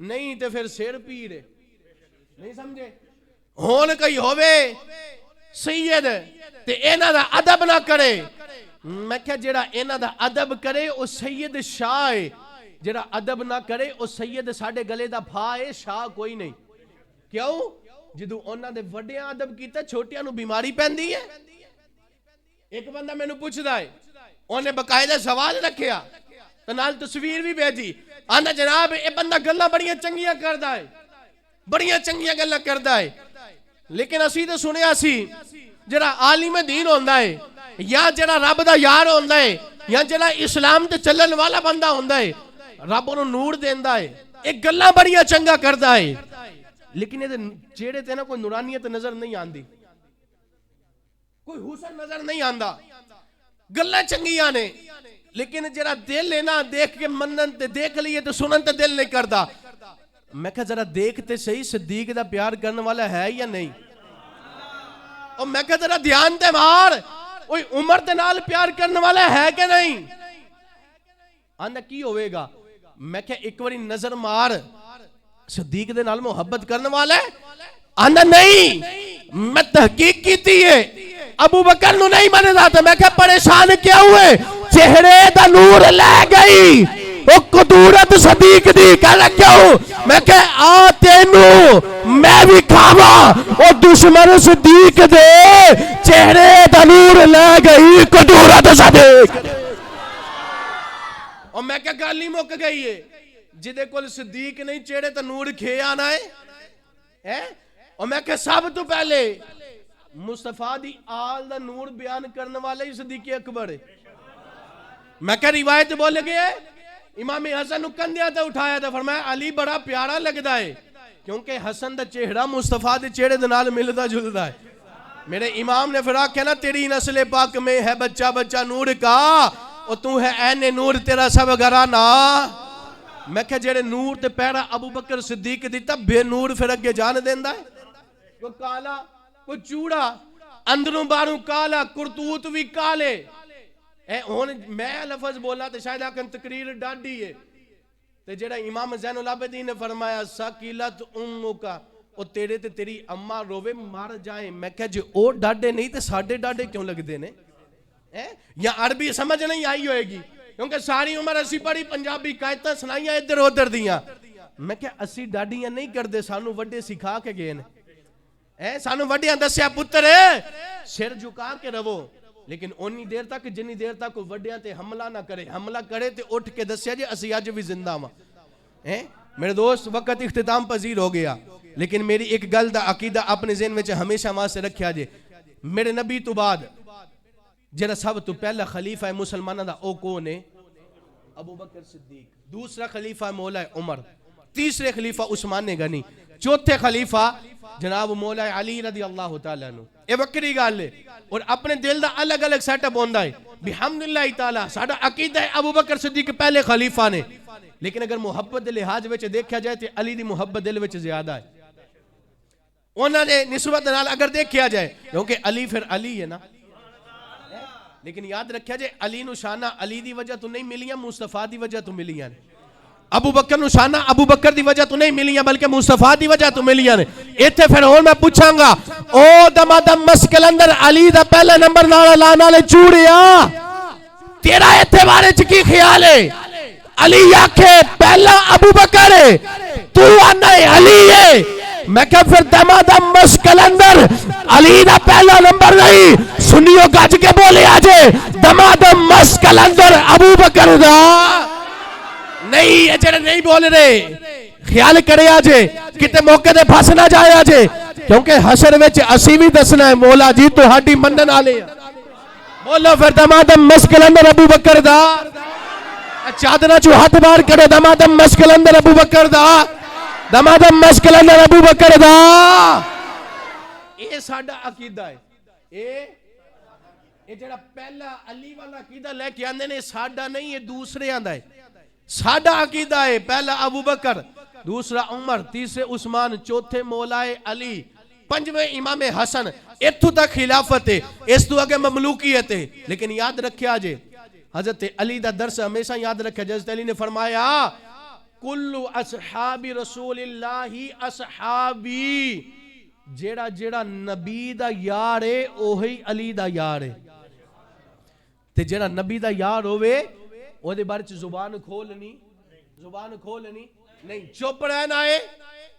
نہیں تے پھر سیر پیر ہے, نہیں سمجھے. ہون کئی ہوئے سید تے اینا دا عدب نہ کرے, میں کہا جڑا اینا دا عدب کرے او سید شاہ ہے, جڑا عدب نہ کرے او سید ساڑھے گلے دا بھا ہے, شاہ کوئی نہیں. کیوں؟ جدو اونا دے وڈیاں عدب کیتا چھوٹیاں نو بیماری پہندی ہے. ایک بندہ میں نے پوچھ دائے, انہیں بقاعدہ سوال رکھیا تنال تصویر بھی بھیجی, آندھا جناب اے بندہ گلہ بڑیاں چنگیاں کر دائے, بڑیاں چنگیاں گلہ کر دائے, لیکن اسی تو سنے اسی جڑا عالم دین ہوندہ ہے یا جڑا رب دا یار ہوندہ ہے یا جڑا اسلام تے چلن والا بندہ ہوندہ ہے, رب انہوں نور دیندہ ہے, ایک گلہ بڑیاں چنگا کردہ ہے, لیکن یہ چیڑے تے نا کوئی نورانیت نظر نہیں آندی, کوئی حسن نظر نہیں آندہ, گلہ چنگیاں نے, لیکن جرا دل لینا دیکھ کے منن تے دیکھ لیے تو سنن تے دل نہیں کردہ. میں کہا ذرا دیکھتے صحیح صدیق دا پیار کرنے والا ہے یا نہیں, اور میں کہا ذرا دھیان تے مار اوہ عمر تے نال پیار کرنے والا ہے کہ نہیں. آندھا کی ہوئے گا, میں کہا ایک باری نظر مار صدیق دے نال محبت کرنے والا ہے, آندھا نہیں, میں تحقیق کی تھی ہے ابو بکر نو نہیں مانے جاتا. میں کہا پریشان کیا ہوئے, چہرے دا نور لے گئی او قدورت صدیق دی, کہنا کیوں؟ میں کہا آتے نو میں بھی کھاوا او دشمن صدیق دے چہرے دا نور لے گئی قدورت صدیق. اور میں کہا گالی موک گئی ہے, جدے کول صدیق نہیں چہرے تا نور کھے آنا ہے. اور میں کہا سب تو پہلے مصطفیٰ دی آل دا نور بیان کرنے والے ہی صدیق اکبر ہے. میں کہا روایت بولے گئے امام حسن کندیاں تے اٹھایا تھا, فرمایا علی بڑا پیارا لگدا ہے کیونکہ حسن دا چہرہ مصطفیٰ دے چہرے دے نال ملدا جلدا ہے. میرے امام نے فرا کہنا تیری نسل پاک میں ہے بچہ بچہ نور کا, اور تو ہے عین نور تیرا سب گھرانا. میں کہ جڑے نور تے پیرا ابو بکر صدیق دیتا بے نور پھر اگے جان دیندا ہے. کوئی کالا کوئی چوڑا اندروں باروں کالا کرتوت بھی کالے. ہن میں لفظ بولا تے شاید آکن تقریر ڈاڈی ہے. تے جڑا امام زین العابدین نے فرمایا ساکیلت امکا او تیرے تے تیری اماں روے مار جائیں. میں کہ جو او ڈاڈے نہیں تے ساڈے ڈاڈے کیوں لگ دے نے؟ یا عربی سمجھ نہیں آئی ہوئے گی کیونکہ ساری عمر اسی پڑھی پنجابی قائدتاں سنائیاں ادھر ادھر دیاں. میں کہ اسی ڈاڈیاں نہیں کر دے سانو وڈے سکھا کے گئے نے. سانو وڈیاں دسیا پتر سر جھکا کے رہو لیکن اونی دیر تک جنی دیر تک وڈیاں تے حملہ نہ کرے. حملہ کرے تے اٹھ کے دسیا جی اسی آج بھی زندہ ہاں. میرے دوست وقت اختتام پذیر ہو گیا لیکن میری ایک گل دا عقیدہ اپنے ذہن میں ہمیشہ واسطے رکھیا جے. میرے نبی تو بعد جڑا سب تو پہلا خلیفہ ہے مسلمانوں دا او کون ہے؟ ابو بکر صدیق. دوسرا خلیفہ مولا عمر. تیسرے خلیفہ عثمان غنی. چوتھے خلیفہ جناب مولا علی رضی اللہ تعالیٰ عنہ. اے وکری گل ہے اور اپنے دل دا الگ الگ سیٹ اپ ہوندا ہے. بحمداللہ تعالیٰ ساڈا عقیدہ ہے ابو بکر صدیق پہلے خلیفہ نے لیکن اگر محبت دے لحاظ وچ دیکھا جائے تے علی دی محبت دل وچ زیادہ ہے. انہاں نے نسبت نال اگر دیکھا جائے کیونکہ علی پھر علی ہے نا. لیکن یاد رکھیا جائے علی نو شانہ علی دی وجہ تو نہیں ملیاں مصطفیٰ دی وجہ تو ملیاں. ابو بکر نو شانہ ابو بکر دی وجہ تو نہیں ملیاں بلکہ مصطفیٰ دی وجہ تو ملیاں نے. ایتھے پھر ہون میں پوچھاں گا او دمادم مسکل اندر علی دا پہلا نمبر نالا لانا لے چوڑیا تیرا ایتھے بارے چ کی خیال ہے؟ علی آکھے پہلا ابو بکر ہے تو آنا ہے علی ہے. میں کہ پھر دمادم مسکل اندر علی دا پہلا نمبر نہیں سنیو گج کے بولے آجے دمادم مسکل اندر ابو بکر دا نہیں. یہ جڑے نہیں بول رہے خیال کرے آجے کتے موقع دے پھاس نہ جائے آجے کیونکہ حشر وچ اسی بھی دسنا ہے مولا جی تو ہاڈی منن والے. بولو پھر دمادم مسکل اندر ابو بکر دا. چادرہ چو ہاتھ بار کرو دمادم مسکل اندر ابو بکر دا. دمادم مسکل اندر ابو بکر دا. اے ساڈا عقیدہ ہے. اے جڑا پہلا علی والا عقیدہ لے کے آندے نے ساڈا نہیں ہے دوسرے آندا ہے. ساڈا عقیدہ ہے پہلا ابو بکر دوسرا عمر تیسرے عثمان چوتھے مولا علی پنجویں امام حسن. اتھو تک خلافت ہے اس تو آگے مملوکیت ہے. لیکن یاد رکھیا جے حضرت علی دا درس ہمیشہ یاد رکھا. حضرت علی نے فرمایا کلو اصحاب رسول اللہ اصحابی. جیڑا جیڑا نبی دا یار ہے اوہی علی دا یار ہے. تے جیڑا نبی دا یار ہوئے وہ دے بارے زبان کھولنی نہیں. چپ رہنا ہے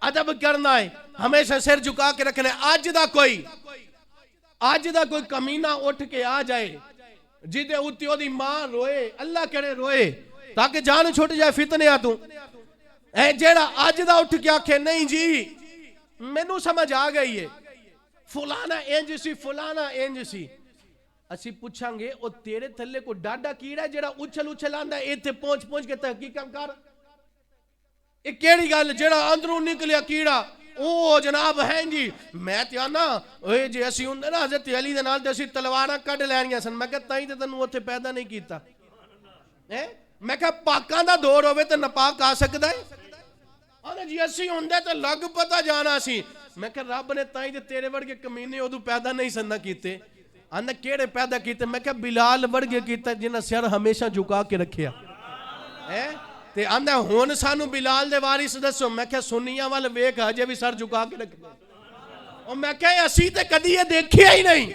ادب کرنا ہے ہمیشہ سر جھکا کے رکھنا ہے. آج دا کوئی کمینہ اٹھ کے آ جائے جیدے اوتی او دی ماں روئے اللہ کرے روئے تاکہ جان چھوٹ جائے فتنے آتوں. جیڑا آج دا اٹھ کے آکھے نہیں جی میں نو سمجھ آ گئی ہے فلانا اینج سی فلانا اینج سی. اسی پوچھاں گے او تیرے تھلے کو ڈاڈا کیڑا ہے جیڑا اچھل آندہ ہے ایتھے پہنچ کے تحقیقاں کر. ایک کیڑی گل جیڑا اندروں نکلیا کیڑا او جناب ہیں جی میں تیانا اوہ جی اسی ہوندے نا حضرت علی دے نال تے اسی تلواراں کڈ لینیاں سن. میں کہا تائیں تے تنوں اوتھے پیدا نہیں کیتا. میں کہا پاکاں دا دور ہوئے تے ناپاک آ سکدا ہے. اور جی اسی ہوندے تے لگ پتہ جانا سی. میں کہا رب نے تائیں تے تیرے ورگے کمینے اودوں پیدا نہیں سن کیتے. آندہ کیڑے پیدا کیتے؟ میں کہا بلال ورگے کیتا جنہ سر ہمیشہ جھکا کے رکھیا. تے آندہ ہون سانو بلال دے وارث دسو. میں کہا سنیاں والے ویک ہجے بھی سر جھکا کے رکھنا. اور میں کہا اسی تے کدی یہ دیکھیا ہی نہیں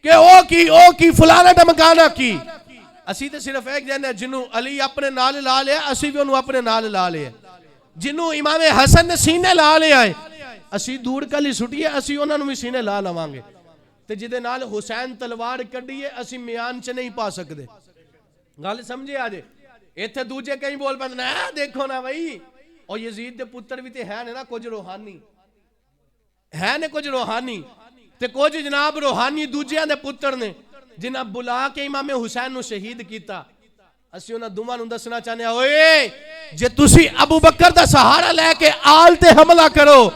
کہ او کی فلانا ڈمکانا کی. اسی تے صرف ایک جانے جنہوں علی اپنے نال لا لیا اسی بھی انہوں اپنے نال لا لیا. جنہوں امام حسن نے سینے لا لیا ہے اسی دور کلی سٹیے اسی انہوں بھی سینے لا لوانگے. تے جدے نال حسین تلوار کڈیے اسی میان چ نہیں پا سکدے. گل سمجھے آجے ایتھے دوجے کہیں بول پاندے نا دیکھو نا بھائی اور یزید دے پتر بھی تے ہے نا کچھ روحانی ہے نے کچھ روحانی تے کچھ جناب روحانی دوجیاں دے پتر نے جنہاں بلا کے امام حسین نو شہید کیتا. اسی انہاں دوواں نوں دسنا چاہنے اوئے جے تسی ابو بکر دا سہارا لے کے آل تے حملہ کرو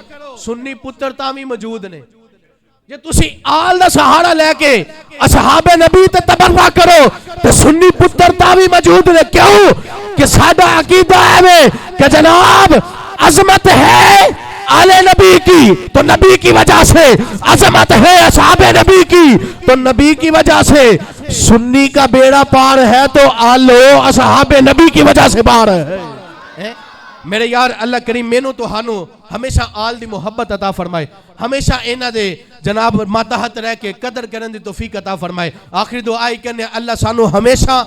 سنی پتر تاں وی موجود نے. جے تسی آل دا سہارا لے کے اصحاب نبی تے تبرہ کرو تے سنی پتر تاں وی موجود نے. کیوں کہ سادہ عقیدہ ہے کہ جناب عظمت ہے آل نبی کی تو نبی کی وجہ سے، عظمت ہے اصحاب نبی کی تو نبی کی وجہ سے، سنی کا بیڑا پار ہے تو آلو اصحاب نبی کی وجہ سے پار ہے۔ میرے یار اللہ کریم مینوں تو ہانو ہمیشہ آل دی محبت عطا فرمائے، ہمیشہ اینا دے جناب ماتحت رہ کے قدر کرن دی توفیق عطا فرمائے۔ آخری دعائی کرنے اللہ سانو ہمیشہ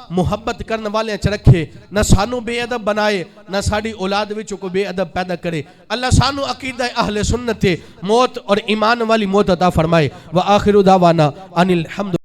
محبت کرنے والے اچھ رکھے، نہ سانو بے ادب بنائے، نہ ساڑی اولاد وچوں کو بے ادب پیدا کرے۔ اللہ سانو عقیدہ اہل سنت موت اور ایمان والی موت عطا فرمائے۔ وآخر دعوانا ان الحمد